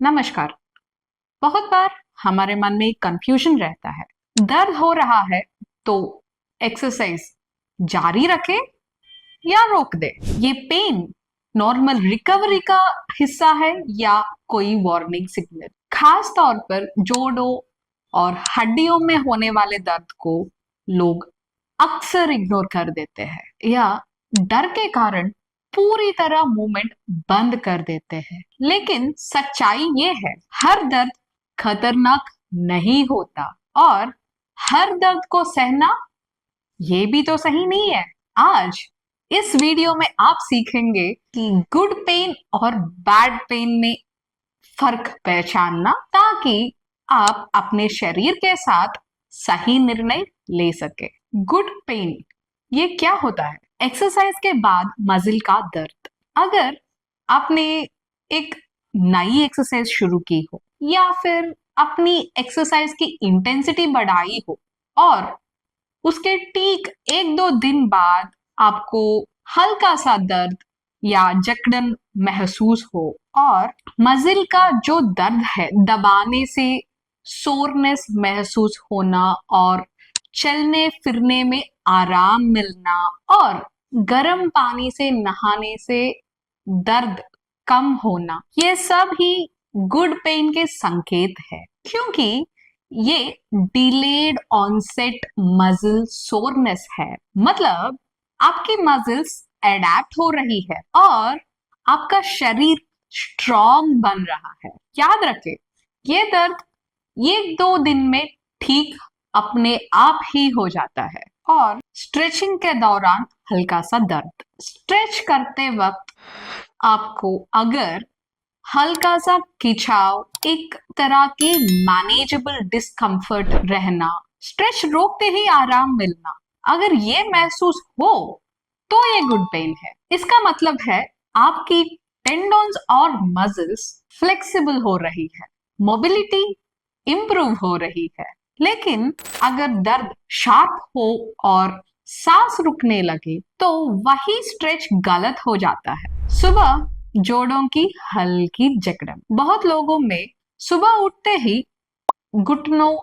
नमस्कार। बहुत बार हमारे मन में एक कंफ्यूजन रहता है, दर्द हो रहा है तो एक्सरसाइज जारी रखे या रोक दे। ये पेन नॉर्मल रिकवरी का हिस्सा है या कोई वार्निंग सिग्नल। खास तौर पर जोड़ों और हड्डियों में होने वाले दर्द को लोग अक्सर इग्नोर कर देते हैं या डर के कारण पूरी तरह मूवमेंट बंद कर देते हैं। लेकिन सच्चाई ये है, हर दर्द खतरनाक नहीं होता और हर दर्द को सहना ये भी तो सही नहीं है। आज इस वीडियो में आप सीखेंगे कि गुड पेन और बैड पेन में फर्क पहचानना, ताकि आप अपने शरीर के साथ सही निर्णय ले सके। गुड पेन ये क्या होता है? एक्सरसाइज के बाद मजिल का दर्द। अगर आपने एक नई एक्सरसाइज शुरू की हो या फिर अपनी एक्सरसाइज की इंटेंसिटी बढ़ाई हो और उसके ठीक एक दो दिन बाद आपको हल्का सा दर्द या जकड़न महसूस हो और मजिल का जो दर्द है दबाने से सोरनेस महसूस होना और चलने फिरने में आराम मिलना और गर्म पानी से नहाने से दर्द कम होना, ये सब ही गुड पेन के संकेत है। क्योंकि ये डिलेड ऑनसेट मसल सोरनेस है, मतलब आपकी मसल्स एडेप्ट हो रही है और आपका शरीर स्ट्रॉन्ग बन रहा है। याद रखें, ये दर्द एक दो दिन में ठीक अपने आप ही हो जाता है। और स्ट्रेचिंग के दौरान हल्का सा दर्द, स्ट्रेच करते वक्त आपको अगर हल्का सा खिंचाव, एक तरह की मैनेजेबल डिस्कंफर्ट रहना, स्ट्रेच रोकते ही आराम मिलना, अगर ये महसूस हो तो ये गुड पेन है। इसका मतलब है आपकी टेंडन्स और मसल्स फ्लेक्सिबल हो रही है, मोबिलिटी इंप्रूव हो रही है। लेकिन अगर दर्द शार्प हो और सांस रुकने लगे तो वही स्ट्रेच गलत हो जाता है। सुबह जोड़ों की हल्की जकड़न। बहुत लोगों में सुबह उठते ही घुटनों,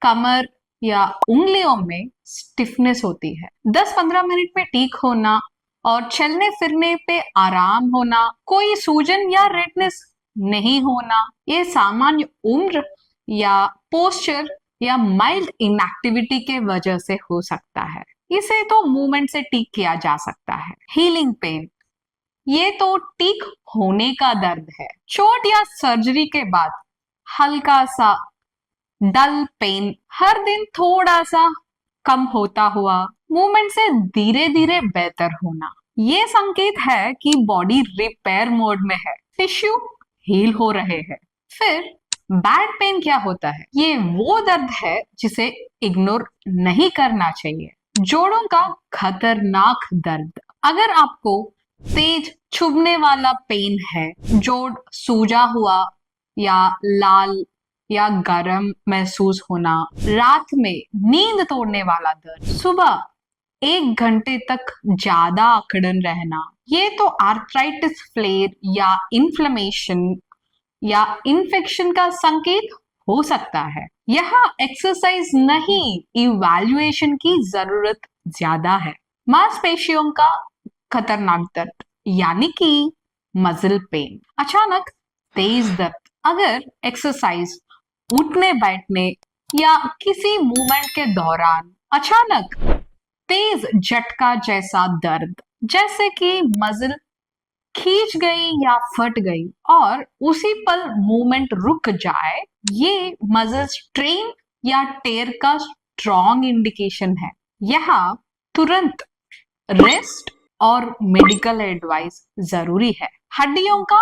कमर या उंगलियों में स्टिफनेस होती है। 10-15 मिनट में ठीक होना और चलने फिरने पे आराम होना, कोई सूजन या रेडनेस नहीं होना, ये सामान्य उम्र या पोस्चर या माइल्ड इनएक्टिविटी के वजह से हो सकता है। इसे तो मूवमेंट से ठीक किया जा सकता है। हीलिंग पेन, ये तो ठीक होने का दर्द है। चोट या सर्जरी के बाद हल्का सा डल पेन, हर दिन थोड़ा सा कम होता हुआ, मूवमेंट से धीरे धीरे बेहतर होना, ये संकेत है कि बॉडी रिपेयर मोड में है, टिश्यू हील हो रहे हैं। फिर बैड पेन क्या होता है? ये वो दर्द है जिसे इग्नोर नहीं करना चाहिए। जोड़ों का खतरनाक दर्द। अगर आपको तेज चुभने वाला पेन है, जोड़ सूजा हुआ या लाल या गर्म महसूस होना, रात में नींद तोड़ने वाला दर्द, सुबह 1 घंटे तक ज्यादा अकड़न रहना, ये तो आर्थराइटिस फ्लेयर या इन्फ्लेमेशन या इन्फेक्शन का संकेत हो सकता है। यहाँ एक्सरसाइज नहीं, इवैल्यूएशन की जरूरत ज्यादा है। मांसपेशियों का खतरनाक दर्द यानी कि मसल पेन। अचानक तेज दर्द, अगर एक्सरसाइज, उठने बैठने या किसी मूवमेंट के दौरान अचानक तेज झटका जैसा दर्द, जैसे कि मसल खींच गई या फट गई और उसी पल मूवमेंट रुक जाए, ये मसल स्ट्रेन या टेयर का स्ट्रॉन्ग इंडिकेशन है। यहाँ तुरंत रेस्ट और मेडिकल एडवाइस जरूरी है। हड्डियों का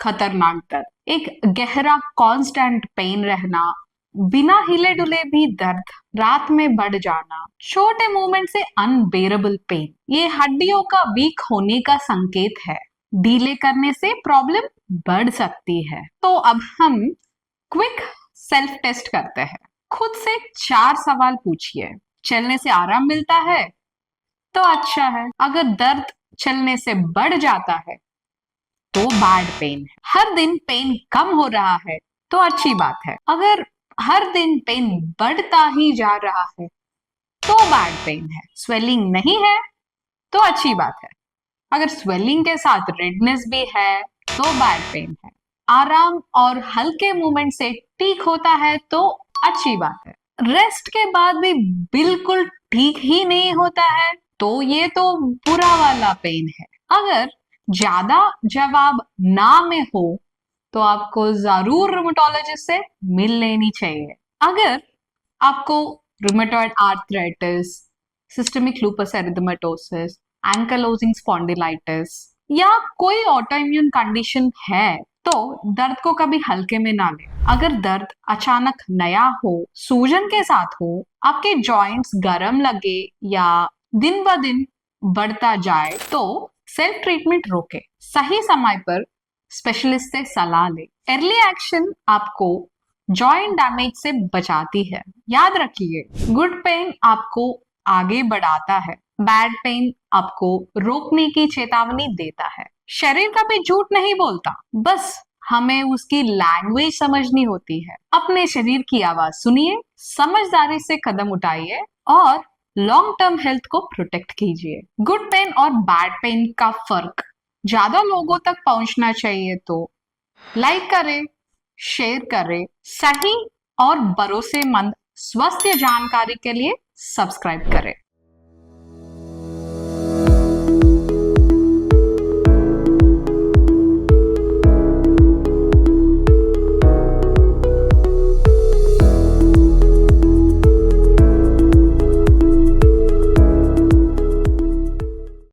खतरनाक दर्द, एक गहरा कांस्टेंट पेन रहना, बिना हिले डुले भी दर्द, रात में बढ़ जाना, छोटे मूवमेंट से अनबेरेबल पेन, ये हड्डियों का वीक होने का संकेत है। डीले करने से प्रॉब्लम बढ़ सकती है। तो अब हम क्विक सेल्फ टेस्ट करते हैं। खुद से 4 सवाल पूछिए। चलने से आराम मिलता है तो अच्छा है, अगर दर्द चलने से बढ़ जाता है तो बैड पेन है। हर दिन पेन कम हो रहा है तो अच्छी बात है। अगर हर दिन पेन बढ़ता ही जा रहा है तो बैड पेन है। स्वेलिंग नहीं है तो अच्छी बात है। अगर स्वेलिंग के साथ रेडनेस भी है तो बैड पेन है। आराम और हल्के मूवमेंट से ठीक होता है तो अच्छी बात है। रेस्ट के बाद भी बिल्कुल ठीक ही नहीं होता है तो ये तो बुरा वाला पेन है। अगर ज्यादा जवाब ना में हो तो आपको जरूर रुमेटोलॉजिस्ट से मिल लेनी चाहिए। अगर आपको rheumatoid arthritis, systemic lupus erythematosus, ankylosing spondylitis या कोई ऑटो इम्यून कंडीशन है तो दर्द को कभी हल्के में ना ले। अगर दर्द अचानक नया हो, सूजन के साथ हो, आपके जॉइंट्स गरम लगे या दिन ब दिन बढ़ता जाए तो सेल्फ ट्रीटमेंट रोके। सही समय पर स्पेशलिस्ट से सलाह ले। अर्ली एक्शन आपको जॉइंट डैमेज से बचाती है। याद रखिए, गुड पेन आपको आगे बढ़ाता है, बैड पेन आपको रोकने की चेतावनी देता है। शरीर कभी झूठ नहीं बोलता, बस हमें उसकी लैंग्वेज समझनी होती है। अपने शरीर की आवाज सुनिए, समझदारी से कदम उठाइए और लॉन्ग टर्म हेल्थ को प्रोटेक्ट कीजिए। गुड पेन और बैड पेन का फर्क ज्यादा लोगों तक पहुंचना चाहिए तो लाइक करें, शेयर करें। सही और भरोसेमंद स्वास्थ्य जानकारी के लिए सब्सक्राइब करें।